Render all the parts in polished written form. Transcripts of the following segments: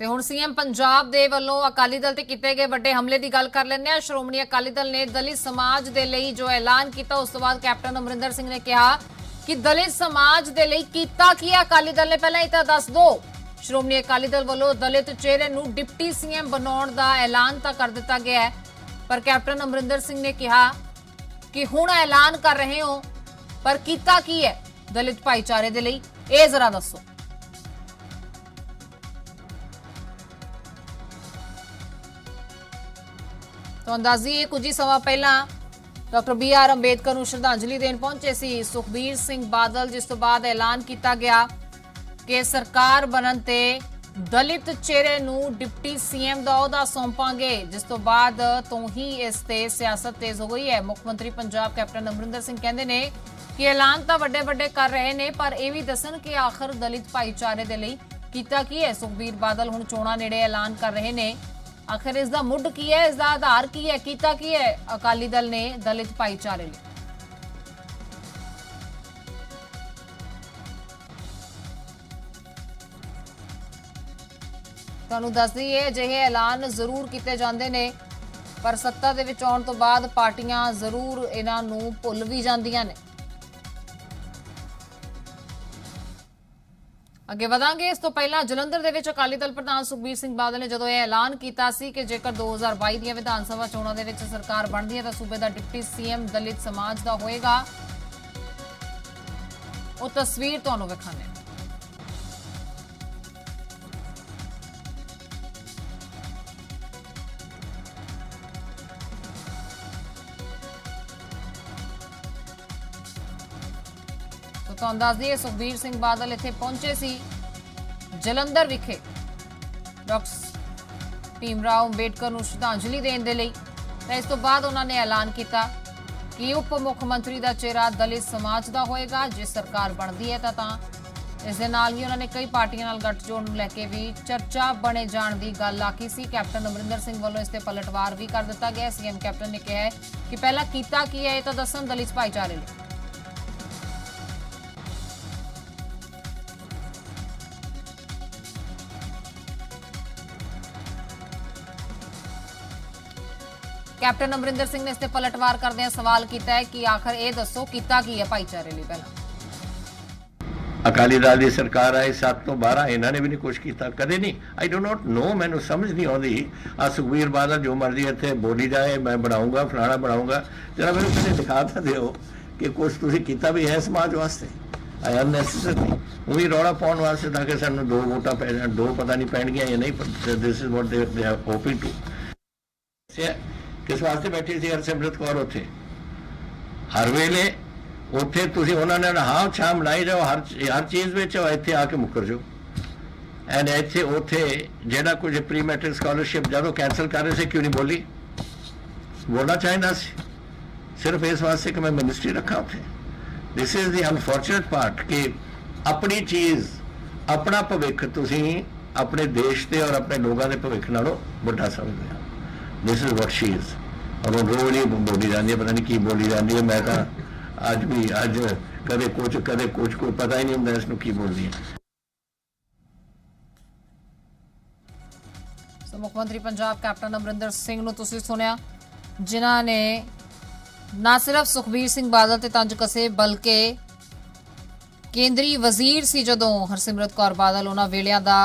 ਤੇ ਹੁਣ ਸੀਐਮ ਪੰਜਾਬ ਦੇ ਵੱਲੋਂ ਅਕਾਲੀ ਦਲ ਤੇ ਕੀਤੇ ਗਏ ਵੱਡੇ ਹਮਲੇ ਦੀ ਗੱਲ ਕਰ ਲੈਂਦੇ ਆ। ਸ਼੍ਰੋਮਣੀ ਅਕਾਲੀ ਦਲ ਨੇ ਦਲਿਤ ਸਮਾਜ ਦੇ ਲਈ ਜੋ ਐਲਾਨ ਕੀਤਾ, ਉਸ ਤੋਂ ਬਾਅਦ ਕੈਪਟਨ ਅਮਰਿੰਦਰ ਸਿੰਘ ਨੇ ਕਿਹਾ ਕਿ ਦਲਿਤ ਸਮਾਜ ਦੇ ਲਈ ਕੀਤਾ ਕੀ ਹੈ ਅਕਾਲੀ ਦਲ ਨੇ, ਪਹਿਲਾਂ ਇਹ ਤਾਂ ਦੱਸ ਦਿਓ। ਸ਼੍ਰੋਮਣੀ ਅਕਾਲੀ ਦਲ ਵੱਲੋਂ ਦਲਿਤ ਚਿਹਰੇ ਨੂੰ ਡਿਪਟੀ ਸੀਐਮ ਬਣਾਉਣ ਦਾ ਐਲਾਨ ਤਾਂ ਕਰ ਦਿੱਤਾ ਗਿਆ ਹੈ, ਪਰ ਕੈਪਟਨ ਅਮਰਿੰਦਰ ਸਿੰਘ ਨੇ ਕਿਹਾ ਕਿ ਹੁਣ ਐਲਾਨ ਕਰ ਰਹੇ ਹੋ, ਪਰ ਕੀਤਾ ਕੀ ਹੈ ਦਲਿਤ ਭਾਈਚਾਰੇ ਦੇ ਲਈ, ਇਹ ਜ਼ਰਾ ਦੱਸੋ। तो अंदाजी कुछ ही समा पहला डॉक्टर BR अंबेडकर ਨੂੰ ਸ਼ਰਧਾਂਜਲੀ ਦੇਣ ਪਹੁੰਚੇ ਸੀ ਸੁਖਬੀਰ ਸਿੰਘ ਬਾਦਲ, ਜਿਸ ਤੋਂ ਬਾਅਦ ਐਲਾਨ ਕੀਤਾ ਗਿਆ ਕਿ ਸਰਕਾਰ ਬਣਨ ਤੇ ਦਲਿਤ ਚਿਹਰੇ ਨੂੰ ਡਿਪਟੀ ਸੀਐਮ ਦਾ ਅਹੁਦਾ ਸੌਂਪਾਂਗੇ, ਜਿਸ ਤੋਂ ਬਾਅਦ ਤੋਂ ਹੀ ਇਸ ਤੇ ਸਿਆਸਤ ਤੇਜ਼ ਹੋ ਗਈ ਹੈ। ਮੁੱਖ ਮੰਤਰੀ ਪੰਜਾਬ ਕੈਪਟਨ ਅਮਰਿੰਦਰ ਸਿੰਘ ਕਹਿੰਦੇ ਨੇ ਕਿ ਐਲਾਨ ਤਾਂ ਵੱਡੇ ਵੱਡੇ ਕਰ ਰਹੇ ਨੇ, ਪਰ ਇਹ ਵੀ ਦੱਸਣ ਕਿ ਆਖਰ ਦਲਿਤ ਭਾਈਚਾਰੇ ਦੇ ਲਈ ਕੀਤਾ ਕੀ ਹੈ। ਸੁਖਬੀਰ ਬਾਦਲ ਹੁਣ ਚੋਣਾਂ ਨੇੜੇ ਐਲਾਨ ਕਰ ਰਹੇ ਨੇ, आखिर इसका मुड की है, इसका आधार की है, कीता की है अकाली दल ने दलित भाईचारे लिए। ਤੁਹਾਨੂੰ ਦੱਸ ਦਈਏ ਅਜਿਹੇ ਐਲਾਨ ਜ਼ਰੂਰ ਕੀਤੇ ਜਾਂਦੇ ਨੇ, ਪਰ ਸੱਤਾ ਦੇ ਵਿੱਚ ਆਉਣ ਤੋਂ ਬਾਅਦ ਪਾਰਟੀਆਂ ਜ਼ਰੂਰ ਇਹਨਾਂ ਨੂੰ ਭੁੱਲ ਵੀ ਜਾਂਦੀਆਂ ਨੇ। ਅੱਗੇ ਵਧਾਂਗੇ, ਇਸ ਤੋਂ ਪਹਿਲਾਂ ਜਲੰਧਰ ਦੇ ਵਿੱਚ ਅਕਾਲੀ ਦਲ ਪ੍ਰਧਾਨ ਸੁਖਬੀਰ ਸਿੰਘ ਬਾਦਲ ਨੇ ਜਦੋਂ ਇਹ ਐਲਾਨ ਕੀਤਾ ਸੀ ਕਿ ਜੇਕਰ 2022 ਦੀਆਂ ਵਿਧਾਨ ਸਭਾ ਚੋਣਾਂ ਦੇ ਵਿੱਚ ਸਰਕਾਰ ਬਣਦੀ ਹੈ ਤਾਂ ਸੂਬੇ ਦਾ ਡਿਪਟੀ ਸੀਐਮ ਦਲਿਤ ਸਮਾਜ ਦਾ ਹੋਏਗਾ। ਉਹ ਤਸਵੀਰ ਤੁਹਾਨੂੰ ਵਿਖਾਣੇ ਤੁਹਾਨੂੰ ਦੱਸ ਦਈਏ ਸੁਖਬੀਰ ਸਿੰਘ ਬਾਦਲ ਇੱਥੇ ਪਹੁੰਚੇ ਸੀ ਜਲੰਧਰ ਵਿਖੇ ਡਾਕਟਰ ਭੀਮ ਰਾਓ ਅੰਬੇਡਕਰ ਨੂੰ ਸ਼ਰਧਾਂਜਲੀ ਦੇਣ ਦੇ ਲਈ। ਤਾਂ ਇਸ ਤੋਂ ਬਾਅਦ ਉਹਨਾਂ ਨੇ ਐਲਾਨ ਕੀਤਾ ਕਿ ਉਪ ਮੁੱਖ ਮੰਤਰੀ ਦਾ ਚਿਹਰਾ ਦਲਿਤ ਸਮਾਜ ਦਾ ਹੋਏਗਾ ਜੇ ਸਰਕਾਰ ਬਣਦੀ ਹੈ ਤਾਂ ਇਸ ਦੇ ਨਾਲ ਹੀ ਉਹਨਾਂ ਨੇ ਕਈ ਪਾਰਟੀਆਂ ਨਾਲ ਗੱਠਜੋੜ ਨੂੰ ਲੈ ਕੇ ਵੀ ਚਰਚਾ ਬਣੇ ਜਾਣ ਦੀ ਗੱਲ ਆਖੀ ਸੀ। ਕੈਪਟਨ ਅਮਰਿੰਦਰ ਸਿੰਘ ਵੱਲੋਂ ਇਸ ਤੇ ਪਲਟਵਾਰ ਵੀ ਕਰ ਦਿੱਤਾ ਗਿਆ। ਸੀਐਮ ਕੈਪਟਨ ਨੇ ਕਿਹਾ ਕਿ ਪਹਿਲਾਂ ਕੀਤਾ ਕੀ ਹੈ ਇਹ ਤਾਂ ਦੱਸਣ ਦਲਿਤ ਭਾਈਚਾਰੇ ਲਈ। कैप्टन अमरिंदर सिंह ने इस ते पलटवार करदे सवाल किया है कि आखिर ये दसो कीता की है भाईचारे लिए। पहला अकाली दल की सरकार आए 7 ਤੋਂ 12 इन्होंने भी नहीं कुछ किया कदे नहीं। आई डो नॉट नो, मैनू समझ नहीं आती। आ सुखबीर बादल जो मर्जी इतने बोली जाए मैं बनाऊंगा फलाना बनाऊंगा, जरा मैंने कदे दिखा तो दो कि कुछ तुसीं कीता भी है समाज वास्ते। आई अननैसेसरी वो भी रौला पाने वास्ते ताकि सानू 2 वोटां पै जाण, 2 पता नहीं पैणगियां या नहीं। This is what they are hoping to. किस वास्ते बैठी सी हरसिमरत कौर उत्थे? हर वेले उत्थे तुसीं उन्हां ने हाँ छां बनाई जाओ, हर चीज़ विच इत्थे आके मुकर जाओ। एंड इत्थे उत्थे जिहड़ा कुछ प्री मैट्रिक स्कॉलरशिप जदों कैंसल कर रहे थे क्यों नहीं बोली? बोलना चाहिए सी, सिर्फ इस वास्ते कि मैं मिनिस्ट्री रखा उत्थे। This is the unfortunate part कि अपनी चीज़ अपना भविख तुसीं अपने देश के और अपने लोगों के भविख नालों वड्डा समझदे हो। This is what she is. और रोज ही बोली जाती है, पता नहीं की बोली जाती है। मैं तो अज कदे कुछ कोई पता ही नहीं होंगे इसनूं की बोलदी है। मुख मंत्री पंजाब कैप्टन अमरिंदर सिंह नूं तुसीं सुनिया, जिन्हां ने ना सिर्फ सुखबीर सिंह बादल ते तंज कसे बल्कि केंद्रीय वजीर सी जदों हरसिमरत कौर बादल उन्हां वेलियां दा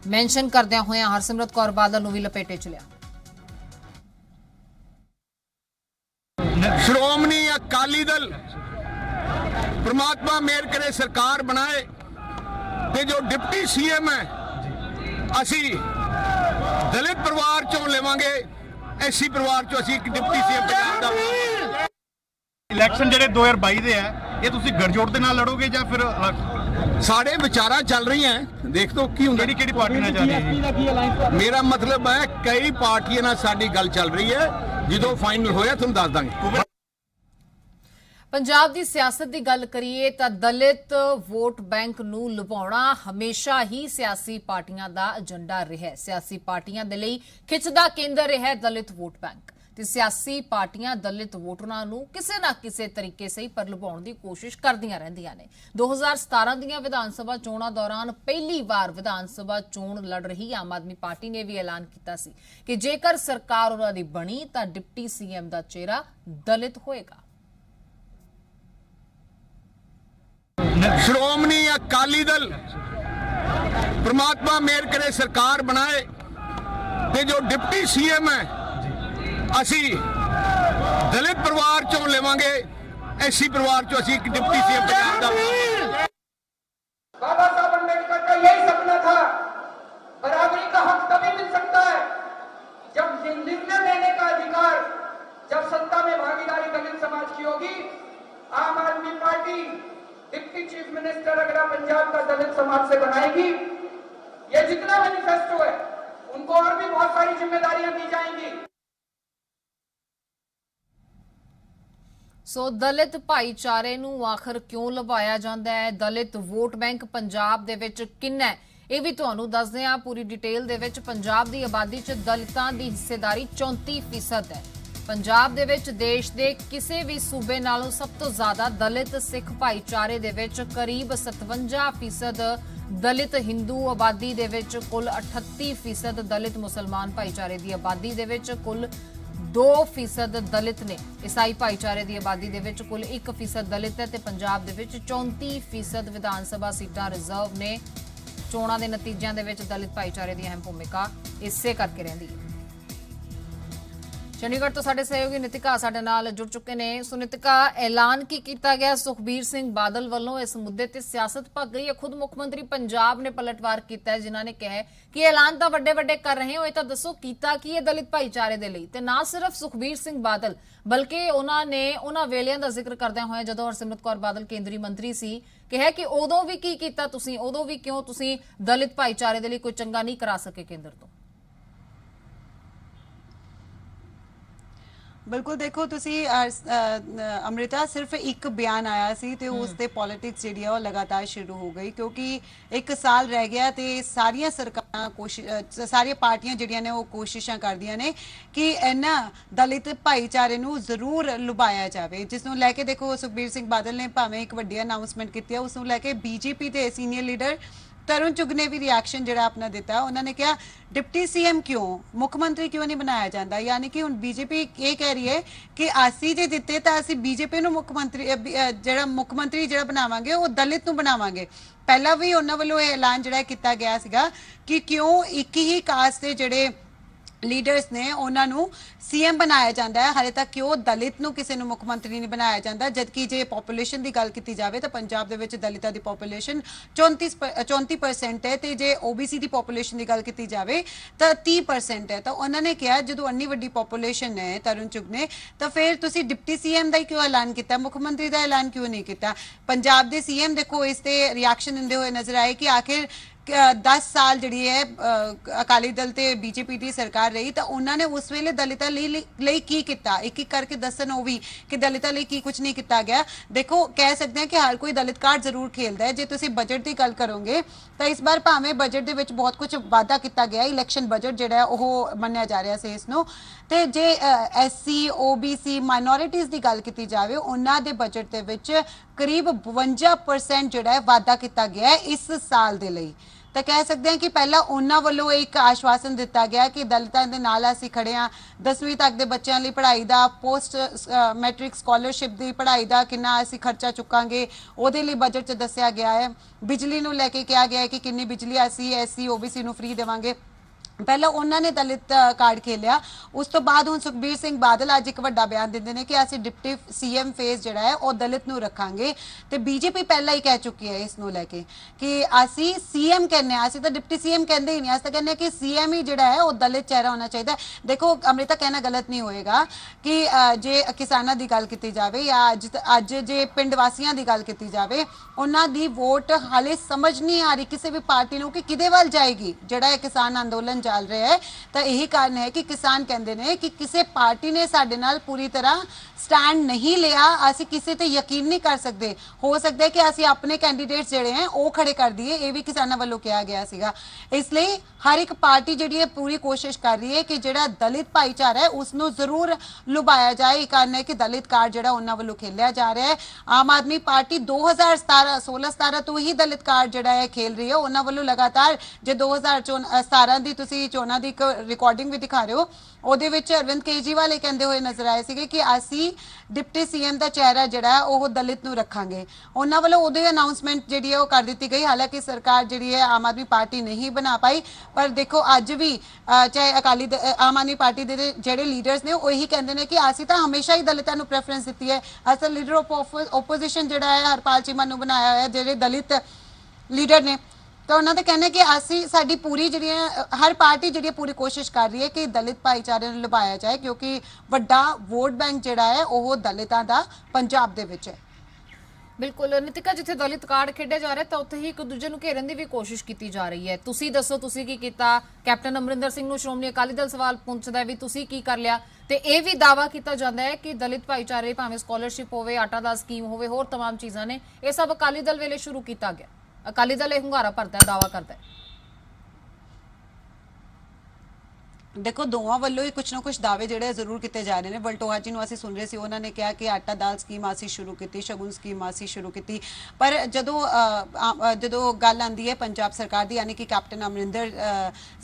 मैंशन करदियां होइयां हरसिमरत कौर बादल नूं भी लपेटे च लिया। श्रोमणी अकाली दल परमात्मा मेहर करे सरकार बनाए ते जो डिप्टी सीएम है असी दलित परिवार चों लेवांगे, एससी परिवार चों असी डिप्टी सीएम पंजाब दा। इलैक्शन जेडे 2022 दे है ये तुसी गठजोड़ दे नाल लड़ोगे या फिर साढ़े विचारा चल रही हैं, देख तो की हुंदा केड़ी पार्टी नाल चल रही है? मेरा मतलब है कई पार्टियां नाल साडी गल चल रही है, जो फाइनल होया तुहानूं दस दांगे। पंजाब की सियासत की गल करिए तो दलित वोट बैंक नूं लुभाउणा हमेशा ही सियासी पार्टियां का एजेंडा रहा है। सियासी पार्टियां दे लई खिच दा केंद्र रहा है दलित वोट बैंक। ਤੇ ਸਿਆਸੀ ਪਾਰਟੀਆਂ ਦਲਿਤ ਵੋਟਰਾਂ ਨੂੰ ਕਿਸੇ ਨਾ ਕਿਸੇ ਤਰੀਕੇ ਸਹੀ ਪਰ ਲੁਭਾਉਣ ਦੀ ਕੋਸ਼ਿਸ਼ ਕਰਦੀਆਂ ਰਹਿੰਦੀਆਂ ਨੇ। 2017 ਦੀਆਂ ਵਿਧਾਨ ਸਭਾ ਚੋਣਾਂ ਦੌਰਾਨ ਪਹਿਲੀ ਵਾਰ ਵਿਧਾਨ ਸਭਾ ਚੋਣ ਲੜ ਰਹੀ ਆਮ ਆਦਮੀ ਪਾਰਟੀ ਨੇ ਵੀ ਐਲਾਨ ਕੀਤਾ ਸੀ ਕਿ ਜੇਕਰ ਸਰਕਾਰ ਉਹਨਾਂ ਦੀ ਬਣੀ ਤਾਂ ਡਿਪਟੀ ਸੀਐਮ ਦਾ ਚਿਹਰਾ ਦਲਿਤ ਹੋਏਗਾ। श्रोमणी अकाली दल परमात्मा मेहर करे सरकार बनाए ते जो डिप्टी सीएम है असी दलित परिवार चों लेवांगे, एससी परिवार चों असी डिप्टी सीएम पंजाब दा बनावांगे। बाबा साहब अम्बेडकर का यही सपना था। बराबरी का हक तभी मिल सकता है जब निर्णय लेने का अधिकार, जब सत्ता में भागीदारी दलित समाज की होगी। आम आदमी पार्टी डिप्टी चीफ मिनिस्टर अगला पंजाब का दलित समाज से बनाएगी। ये जितना मैनिफेस्टो है उनको और भी बहुत सारी जिम्मेदारियां दी जाएंगी। ਸੋ ਦਲਿਤ ਭਾਈਚਾਰੇ ਨੂੰ ਆਖਰ ਕਿਉਂ ਲੁਭਾਇਆ ਜਾਂਦਾ ਹੈ? ਦਲਿਤ ਵੋਟ ਬੈਂਕ ਪੰਜਾਬ ਦੇ ਵਿੱਚ ਕਿੰਨਾ ਹੈ ਇਹ ਵੀ ਤੁਹਾਨੂੰ ਦੱਸਦੇ ਹਾਂ ਪੂਰੀ ਡਿਟੇਲ ਦੇ ਵਿੱਚ। ਪੰਜਾਬ ਦੀ ਆਬਾਦੀ 'ਚ ਦਲਿਤਾਂ ਦੀ ਹਿੱਸੇਦਾਰੀ 34% ਹੈ। ਪੰਜਾਬ ਦੇ ਵਿੱਚ ਦੇਸ਼ ਦੇ ਕਿਸੇ ਵੀ ਸੂਬੇ ਨਾਲੋਂ ਸਭ ਤੋਂ ਜ਼ਿਆਦਾ ਦਲਿਤ ਸਿੱਖ ਭਾਈਚਾਰੇ ਦੇ ਵਿੱਚ ਕਰੀਬ 57% ਦਲਿਤ ਹਿੰਦੂ ਆਬਾਦੀ ਦੇ ਵਿੱਚ ਕੁੱਲ 38% ਦਲਿਤ ਮੁਸਲਮਾਨ ਭਾਈਚਾਰੇ ਦੀ ਆਬਾਦੀ ਦੇ ਵਿੱਚ ਕੁੱਲ 2% ਦਲਿਤ ਨੇ। ਈਸਾਈ ਭਾਈਚਾਰੇ ਦੀ ਆਬਾਦੀ ਦੇ ਵਿੱਚ ਕੁੱਲ 1% ਦਲਿਤ ਹੈ ਤੇ ਪੰਜਾਬ ਦੇ ਵਿੱਚ 34% ਵਿਧਾਨ ਸਭਾ ਸੀਟਾਂ ਰਿਜ਼ਰਵ ਨੇ। ਚੋਣਾਂ ਦੇ ਨਤੀਜਿਆਂ ਦੇ ਵਿੱਚ ਦਲਿਤ ਭਾਈਚਾਰੇ ਦੀ ਅਹਿਮ ਭੂਮਿਕਾ ਇਸੇ ਕਰਕੇ ਰਹਿੰਦੀ ਹੈ। ਚੰਡੀਗੜ੍ਹ ਤੋਂ ਸਾਡੇ ਸਹਿਯੋਗੀ ਨਿਤਿਕਾ ਸਾਡੇ ਨਾਲ ਜੁੜ ਚੁੱਕੇ ਨੇ। ਸੋ ਨਿਤਿਕਾ, ਐਲਾਨ ਕੀ ਕੀਤਾ ਗਿਆ ਸੁਖਬੀਰ ਸਿੰਘ ਬਾਦਲ ਵੱਲੋਂ? ਇਸ ਮੁੱਦੇ ਤੇ ਸਿਆਸਤ ਭੱਗ ਗਈ ਹੈ। ਖੁਦ ਮੁੱਖ ਮੰਤਰੀ ਪੰਜਾਬ ਨੇ ਪਲਟਵਾਰ ਕੀਤਾ ਹੈ, ਜਿਨ੍ਹਾਂ ਨੇ ਕਿਹਾ ਕਿ ਐਲਾਨ ਤਾਂ ਵੱਡੇ ਕਰ ਰਹੇ ਹੋ, ਇਹ ਤਾਂ ਦੱਸੋ ਕੀਤਾ ਕੀ ਹੈ ਦਲਿਤ ਭਾਈਚਾਰੇ ਦੇ ਲਈ? ਤੇ ਨਾ ਸਿਰਫ ਸੁਖਬੀਰ ਸਿੰਘ ਬਾਦਲ ਬਲਕਿ ਉਹਨਾਂ ਨੇ ਉਹਨਾਂ ਵੇਲਿਆਂ ਦਾ ਜ਼ਿਕਰ ਕਰਦਿਆਂ ਹੋਇਆ ਜਦੋਂ ਹਰਸਿਮਰਤ ਕੌਰ ਬਾਦਲ ਕੇਂਦਰੀ ਮੰਤਰੀ ਸੀ, ਕਿਹਾ ਕਿ ਉਦੋਂ ਵੀ ਕੀ ਕੀਤਾ ਤੁਸੀਂ, ਉਦੋਂ ਵੀ ਕਿਉਂ ਤੁਸੀਂ ਦਲਿਤ ਭਾਈਚਾਰੇ ਦੇ ਲਈ ਕੋਈ ਚੰਗਾ ਨਹੀਂ ਕਰਾ ਸਕੇ ਕੇਂਦਰ ਤੋਂ? बिल्कुल देखो तुसी अमृता सिर्फ एक बयान आया सी ते उस ते पॉलिटिक्स जिहड़ी है वो लगातार शुरू हो गई क्योंकि एक साल रह गया ते सारियां सरकारां कोशिश सारियां पार्टियां जिहड़ियां ने वो कोशिशां करदियां ने कि इन्हां दलित भाईचारे नूं जरूर लुभाया जाए, जिस नूं लैके देखो सुखबीर सिंह बादल ने भावें एक वड्डी अनाउंसमेंट की है, उस नूं लैके बीजेपी ते सीनियर लीडर तरुण चुग ने भी रिएक्शन जो अपना दिता। उन्होंने कहा डिप्टी सीएम क्यों, मुख्यमंत्री क्यों नहीं बनाया जाता? यानी कि हुण बीजेपी ये कह रही है कि असी जे दिते तो असी बीजेपी नूं मुख्यमंत्री जिहड़ा बनावांगे वो दलित नूं बनावांगे। पहला भी उन्हां वल्लों ऐलान जिहड़ा कीता गया सीगा कि क्यों एक ही कास्ट दे जिहड़े लीडर्स ने उन्होंने सीएम बनाया जाता है, हाले तक क्यों दलित नूं किसी नूं मुख मंत्री नहीं बनाया जाता? जबकि जे पॉपूलेशन की गल की जाए तो पंजाब दे विच दलितां दी पॉपूलेशन 34% है ते जे ओबीसी की पॉपूलेशन की गल की जाए तो 30% है। तो उन्होंने कहा जो अन्नी वड्डी पॉपूलेशन है तरुण चुग ने, तो फिर तुसी डिप्टी सीएम का क्यों ऐलान किया, मुख्यमंत्री का ऐलान क्यों नहीं किया? पंजाब के सीएम देखो इस ते रिएक्शन दिंदे हुए नजर आए कि आखिर 10 साल जी है अकाली दल ते बीजेपी की सरकार रही तो उन्होंने उस वेले दलितां लई की किया, एक एक करके दसन वो भी कि दलितां लई की कुछ नहीं किया गया। देखो कह सकते हैं कि हर कोई दलित कार्ड जरूर खेलता है। जे तुसी बजट की गल करोगे तो इस बार भावें बजट दे विच बहुत कुछ वादा किया गया, इलैक्शन बजट जिहड़ा वो मन्निया जा रहा है इसनूं, ते जे एससी ओबीसी माइनॉरिटीज़ की गल की जाए उन्हां दे बजट दे विच करीब 52% जिहड़ा है वादा किया गया है इस साल दे लई। तो कह सकते हैं कि पहला उन्हां वालों एक आश्वासन दिता गया कि दलितां दे नाल असीं खड़े हां, 10वीं तक दे बच्चों लई पढ़ाई दा, पोस्ट मैट्रिक स्कॉलरशिप दी पढ़ाई दा किन्ना असीं खर्चा चुकांगे उहदे लई बजट च दस्सिया गया है। बिजली नूं लैके कहा गया है कि किन्नी बिजली असीं एससी ओबीसी नूं फ्री देवांगे। पहला उन्होंने दलित कार्ड खेलिया, उस तो बाद हुण सुखबीर सिंह बादल अज एक वड्डा बयान दिंदे ने कि असीं डिप्टी सीएम फेस जिहड़ा है वो दलित नूं रखांगे। ते बीजेपी पहला ही कह चुकी है इस नूं लैके कि असीं सीएम कहने, असीं तो डिप्टी सीएम कहंदे ही नहीं, असीं तो कहने कि सीएम ही जिहड़ा है वो दलित चेहरा होना चाहिए। देखो अमृता कहना गलत नहीं होएगा कि जे किसानां दी गल कीती जावे या अज जे पिंड वासियां दी गल कीती जावे उन्हां दी वोट हाले समझ नहीं आ रही किसी भी पार्टी नूं कि किहदे वल जाएगी। जिहड़ा किसान अंदोलन ਚੱਲ ਰਿਹਾ ਹੈ ਤਾਂ ਇਹੀ ਕਾਰਨ ਹੈ ਕਿ ਕਿਸਾਨ ਕਹਿੰਦੇ ਨੇ ਕਿ ਕਿਸੇ ਪਾਰਟੀ ਨੇ ਸਾਡੇ ਨਾਲ ਪੂਰੀ ਤਰ੍ਹਾਂ ਸਟੈਂਡ ਨਹੀਂ ਲਿਆ, ਅਸੀਂ ਕਿਸੇ ਤੇ ਯਕੀਨ ਨਹੀਂ ਕਰ ਸਕਦੇ। ਹੋ ਸਕਦਾ ਹੈ ਕਿ ਅਸੀਂ ਆਪਣੇ ਕੈਂਡੀਡੇਟਸ ਜਿਹੜੇ ਹੈ ਉਹ ਖੜੇ ਕਰ ਦਈਏ, ਇਹ ਵੀ ਕਿਸਾਨਾਂ ਵੱਲੋਂ ਕਿਹਾ ਗਿਆ ਸੀਗਾ। ਇਸ ਲਈ ਹਰ ਇੱਕ ਪਾਰਟੀ ਜਿਹੜੀ ਹੈ ਪੂਰੀ ਕੋਸ਼ਿਸ਼ ਕਰ ਰਹੀ ਹੈ ਕਿ ਜਿਹੜਾ ਦਲਿਤ ਭਾਈਚਾਰਾ ਹੈ ਉਸ ਨੂੰ ਜ਼ਰੂਰ ਲੁਭਾਇਆ ਜਾਏ। ਇਹ ਕਾਰਨ ਹੈ ਕਿ ਦਲਿਤ ਕਾਰਡ ਜਿਹੜਾ ਉਹਨਾਂ ਵੱਲੋਂ ਖੇਲਿਆ ਜਾ ਰਿਹਾ ਹੈ। ਆਮ ਆਦਮੀ ਪਾਰਟੀ 2016-17 ਤੋਂ ਹੀ ਦਲਿਤ ਕਾਰਡ ਜਿਹੜਾ ਹੈ ਖੇਲ ਰਹੀ ਹੈ। ਉਹਨਾਂ ਵੱਲੋਂ ਲਗਾਤਾਰ ਜੇ 2017 ਦੀ ਤੁਸੀਂ ਚੋਣਾਂ ਦੀ ਇੱਕ ਰਿਕਾਰਡਿੰਗ ਵੀ ਦਿਖਾ ਰਹੇ ਹੋ, ਉਹਦੇ ਵਿੱਚ ਅਰਵਿੰਦ ਕੇਜਰੀਵਾਲ ਇਹ ਕਹਿੰਦੇ ਹੋਏ ਨਜ਼ਰ ਆਏ ਸੀਗੇ ਕਿ ਅਸੀਂ ਡਿਪਟੀ ਸੀਐਮ ਦਾ ਚਿਹਰਾ ਜਿਹੜਾ ਹੈ ਉਹ ਦਲਿਤ ਨੂੰ ਰੱਖਾਂਗੇ। ਉਹਨਾਂ ਵੱਲੋਂ ਉਦੋਂ ਹੀ ਅਨਾਉਂਸਮੈਂਟ ਜਿਹੜੀ ਹੈ ਉਹ ਕਰ ਦਿੱਤੀ ਗਈ। ਹਾਲਾਂਕਿ ਸਰਕਾਰ ਜਿਹੜੀ ਹੈ ਆਮ ਆਦਮੀ ਪਾਰਟੀ ਨਹੀਂ ਬਣਾ ਪਾਈ, ਪਰ ਦੇਖੋ ਅੱਜ ਵੀ ਚਾਹੇ ਆਮ ਆਦਮੀ ਪਾਰਟੀ ਦੇ ਜਿਹੜੇ ਲੀਡਰਸ ਨੇ ਉਹ ਇਹੀ ਕਹਿੰਦੇ ਨੇ ਕਿ ਅਸੀਂ ਤਾਂ ਹਮੇਸ਼ਾ ਹੀ ਦਲਿਤਾਂ ਨੂੰ ਪ੍ਰੈਫਰੈਂਸ ਦਿੱਤੀ ਹੈ। ਅਸਲ ਲੀਡਰ ਆਫ ਓਪੋਜੀਸ਼ਨ ਜਿਹੜਾ ਹੈ ਹਰਪਾਲ ਚੀਮਾ ਨੂੰ ਬਣਾਇਆ ਹੋਇਆ, ਜਿਹੜੇ ਦਲਿਤ ਲੀਡਰ ਨੇ। ਤਾਂ ਉਹਨਾਂ ਦਾ ਕਹਿਣਾ ਕਿ ਅਸੀਂ ਸਾਡੀ ਪੂਰੀ ਜਿਹੜੀ ਹਰ ਪਾਰਟੀ ਜਿਹੜੀ ਪੂਰੀ ਕੋਸ਼ਿਸ਼ ਕਰ ਰਹੀ ਹੈ ਕਿ ਦਲਿਤ ਭਾਈਚਾਰੇ ਨੂੰ ਲੁਭਾਇਆ ਜਾਏ, ਕਿਉਂਕਿ ਵੱਡਾ ਵੋਟ ਬੈਂਕ ਜਿਹੜਾ ਹੈ ਉਹ ਦਲਿਤਾਂ ਦਾ ਪੰਜਾਬ ਦੇ ਵਿੱਚ ਹੈ। ਬਿਲਕੁਲ ਨਿਤਿਕਾ, ਜਿੱਥੇ ਦਲਿਤ ਕਾਰਡ ਖੇਡਿਆ ਜਾ ਰਿਹਾ ਤਾਂ ਉੱਥੇ ਹੀ ਇੱਕ ਦੂਜੇ ਨੂੰ ਘੇਰਨ ਦੀ ਵੀ ਕੋਸ਼ਿਸ਼ ਕੀਤੀ ਜਾ ਰਹੀ ਹੈ। ਤੁਸੀਂ ਦੱਸੋ ਤੁਸੀਂ ਕੀ ਕੀਤਾ? ਕੈਪਟਨ ਅਮਰਿੰਦਰ ਸਿੰਘ ਨੂੰ ਸ਼੍ਰੋਮਣੀ ਅਕਾਲੀ ਦਲ ਸਵਾਲ ਪੁੱਛਦਾ ਵੀ ਤੁਸੀਂ ਕੀ ਕਰ ਲਿਆ, ਤੇ ਇਹ ਵੀ ਦਾਅਵਾ ਕੀਤਾ ਜਾਂਦਾ ਹੈ ਕਿ ਦਲਿਤ ਭਾਈਚਾਰੇ ਭਾਵੇਂ ਸਕਾਲਰਸ਼ਿਪ ਹੋਵੇ, ਆਟਾ ਦਾਲ ਸਕੀਮ ਹੋਵੇ, ਹੋਰ तमाम ਚੀਜ਼ਾਂ ਨੇ, ਇਹ ਸਭ ਅਕਾਲੀ ਦਲ ਵੇਲੇ ਸ਼ੁਰੂ ਕੀਤਾ ਗਿਆ। ਅਕਾਲੀ ਦਲ ਇਹ ਹੁੰਗਾਰਾ ਭਰਦਾ ਹੈ, ਦਾਅਵਾ ਕਰਦਾ ਹੈ। ਦੇਖੋ ਦੋਵਾਂ ਵੱਲੋਂ ਹੀ ਕੁਝ ਨਾ ਕੁਝ ਦਾਅਵੇ ਜਿਹੜੇ ਜ਼ਰੂਰ ਕੀਤੇ ਜਾ ਰਹੇ ਨੇ। ਬਲਟੋਹਾ ਜੀ ਨੂੰ ਅਸੀਂ ਸੁਣ ਰਹੇ ਸੀ, ਉਹਨਾਂ ਨੇ ਕਿਹਾ ਕਿ ਆਟਾ ਦਾਲ ਸਕੀਮ ਅਸੀਂ ਸ਼ੁਰੂ ਕੀਤੀ, ਸ਼ਗੁਨ ਸਕੀਮ ਅਸੀਂ ਸ਼ੁਰੂ ਕੀਤੀ। ਪਰ ਜਦੋਂ ਗੱਲ ਆਉਂਦੀ ਹੈ ਪੰਜਾਬ ਸਰਕਾਰ ਦੀ, ਯਾਨੀ ਕਿ ਕੈਪਟਨ ਅਮਰਿੰਦਰ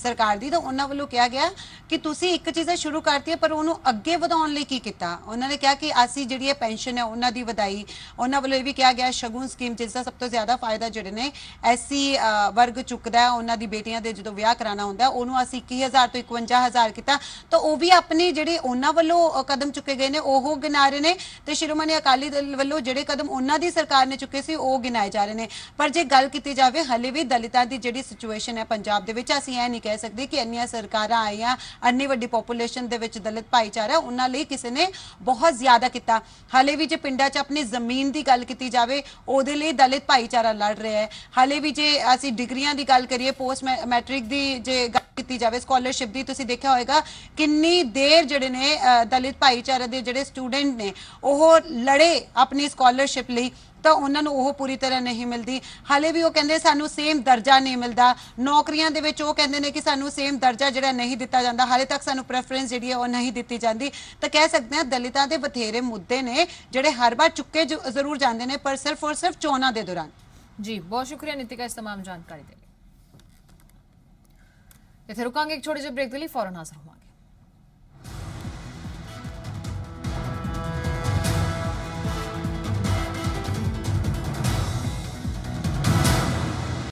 ਸਰਕਾਰ ਦੀ, ਤਾਂ ਉਹਨਾਂ ਵੱਲੋਂ ਕਿਹਾ ਗਿਆ ਕਿ ਤੁਸੀਂ ਇੱਕ ਚੀਜ਼ ਸ਼ੁਰੂ ਕਰਤੀ ਹੈ ਪਰ ਉਹਨੂੰ ਅੱਗੇ ਵਧਾਉਣ ਲਈ ਕੀ ਕੀਤਾ। ਉਹਨਾਂ ਨੇ ਕਿਹਾ ਕਿ ਅਸੀਂ ਜਿਹੜੀ ਪੈਨਸ਼ਨ ਹੈ ਉਹਨਾਂ ਦੀ ਵਧਾਈ। ਉਹਨਾਂ ਵੱਲੋਂ ਇਹ ਵੀ ਕਿਹਾ ਗਿਆ ਸ਼ਗੁਨ ਸਕੀਮ ਜਿਸ ਦਾ ਸਭ ਤੋਂ ਜ਼ਿਆਦਾ ਫਾਇਦਾ ਜਿਹੜੇ ਨੇ ਐਸਸੀ ਵਰਗ ਚੁੱਕਦਾ ਹੈ, ਉਹਨਾਂ ਦੀ ਬੇਟੀਆਂ ਦੇ ਜਦੋਂ ਵਿਆਹ ਕਰਾਉਣਾ ਹੁੰਦਾ ਉਹਨੂੰ ਅਸੀਂ 21,000 ਤੋਂ 51,000 ਕੀਤਾ। ਤਾਂ ਉਹ ਵੀ ਆਪਣੇ ਜਿਹੜੇ ਉਹਨਾਂ ਵੱਲੋਂ ਕਦਮ ਚੁੱਕੇ ਗਏ ਨੇ ਉਹ ਗਿਣਾ ਰਹੇ ਨੇ, ਤੇ ਸ਼੍ਰੋਮਣੀ ਅਕਾਲੀ ਦਲ ਵੱਲੋਂ ਜਿਹੜੇ ਕਦਮ ਉਹਨਾਂ ਦੀ ਸਰਕਾਰ ਨੇ ਚੁੱਕੇ ਸੀ ਉਹ ਗਿਣਾਏ ਜਾ ਰਹੇ ਨੇ। ਪਰ ਜੇ ਗੱਲ ਕੀਤੀ ਜਾਵੇ ਹਲੇ ਵੀ ਦਲਿਤਾਂ ਦੀ ਜਿਹੜੀ ਸਿਚੁਏਸ਼ਨ ਹੈ ਪੰਜਾਬ ਦੇ ਵਿੱਚ, ਅਸੀਂ ਇਹ ਨਹੀਂ ਕਹਿ ਸਕਦੇ ਕਿ ਇੰਨੀਆਂ ਸਰਕਾਰਾਂ ਆਈਆਂ, ਇੰਨੀ ਵੱਡੀ ਪੋਪੂਲੇਸ਼ਨ ਦੇ ਵਿੱਚ ਦਲਿਤ ਭਾਈਚਾਰਾ, ਉਹਨਾਂ ਲਈ ਕਿਸੇ ਨੇ ਬਹੁਤ ਜ਼ਿਆਦਾ ਕੀਤਾ। ਹਲੇ ਵੀ ਜੇ ਪਿੰਡਾਂ 'ਚ ਆਪਣੀ ਜ਼ਮੀਨ ਦੀ ਗੱਲ ਕੀਤੀ ਜਾਵੇ ਉਹਦੇ ਲਈ ਦਲਿਤ ਭਾਈਚਾਰਾ ਲੜ ਰਿਹਾ ਹੈ। ਹਲੇ ਵੀ ਜੇ ਅਸੀਂ ਡਿਗਰੀਆਂ ਦੀ ਗੱਲ ਕਰੀਏ, ਪੋਸਟ ਮੈਟ੍ਰਿਕ ਦੀ ਜੇ ਗੱਲ ਕੀਤੀ ਜਾਵੇ, ਸਕਾਲਰਸ਼ਿਪ ਦੀ, ਤੁਸੀਂ ਦੇਖਿਆ ਹੋਏਗਾ ਕਿੰਨੀ ਦੇਰ ਜਿਹੜੇ ਨੇ ਦਲਿਤ ਭਾਈਚਾਰੇ ਦੇ ਜਿਹੜੇ ਸਟੂਡੈਂਟ ਨੇ ਉਹ ਲੜੇ ਆਪਣੀ ਸਕਾਲਰਸ਼ਿਪ ਲਈ, ਤਾਂ ਉਹਨਾਂ ਨੂੰ ਉਹ ਪੂਰੀ ਤਰ੍ਹਾਂ ਨਹੀਂ ਮਿਲਦੀ। ਹਾਲੇ ਵੀ ਉਹ ਕਹਿੰਦੇ ਸਾਨੂੰ ਸੇਮ ਦਰਜਾ ਨਹੀਂ ਮਿਲਦਾ। ਨੌਕਰੀਆਂ ਦੇ ਵਿੱਚ ਉਹ ਕਹਿੰਦੇ ਨੇ ਕਿ ਸਾਨੂੰ ਸੇਮ ਦਰਜਾ ਜਿਹੜਾ ਨਹੀਂ ਦਿੱਤਾ ਜਾਂਦਾ, ਹਾਲੇ ਤੱਕ ਸਾਨੂੰ ਪ੍ਰੈਫਰੈਂਸ ਜਿਹੜੀ ਹੈ ਉਹ ਨਹੀਂ ਦਿੱਤੀ ਜਾਂਦੀ। ਤਾਂ ਕਹਿ ਸਕਦੇ ਹਾਂ ਦਲਿਤਾਂ ਦੇ ਬਥੇਰੇ ਮੁੱਦੇ ਨੇ ਜਿਹੜੇ ਹਰ ਵਾਰ ਚੁੱਕੇ ਜ਼ਰੂਰ ਜਾਂਦੇ ਨੇ, ਪਰ ਸਿਰਫ ਔਰ ਸਿਰਫ ਚੋਣਾਂ ਦੇ ਦੌਰਾਨ। ਜੀ ਬਹੁਤ ਸ਼ੁਕਰੀਆ ਨਿਤਿਕਾ ਇਸ तमाम ਜਾਣਕਾਰੀ ਦੇ ਲਈ। ਇੱਥੇ ਰੁਕਾਂਗੇ ਇੱਕ ਛੋਟੇ ਜਿਹੇ ਬ੍ਰੇਕ ਦੇ ਲਈ, ਫੌਰਨ ਹਾਜ਼ਰ ਹੋਵਾਂਗੇ।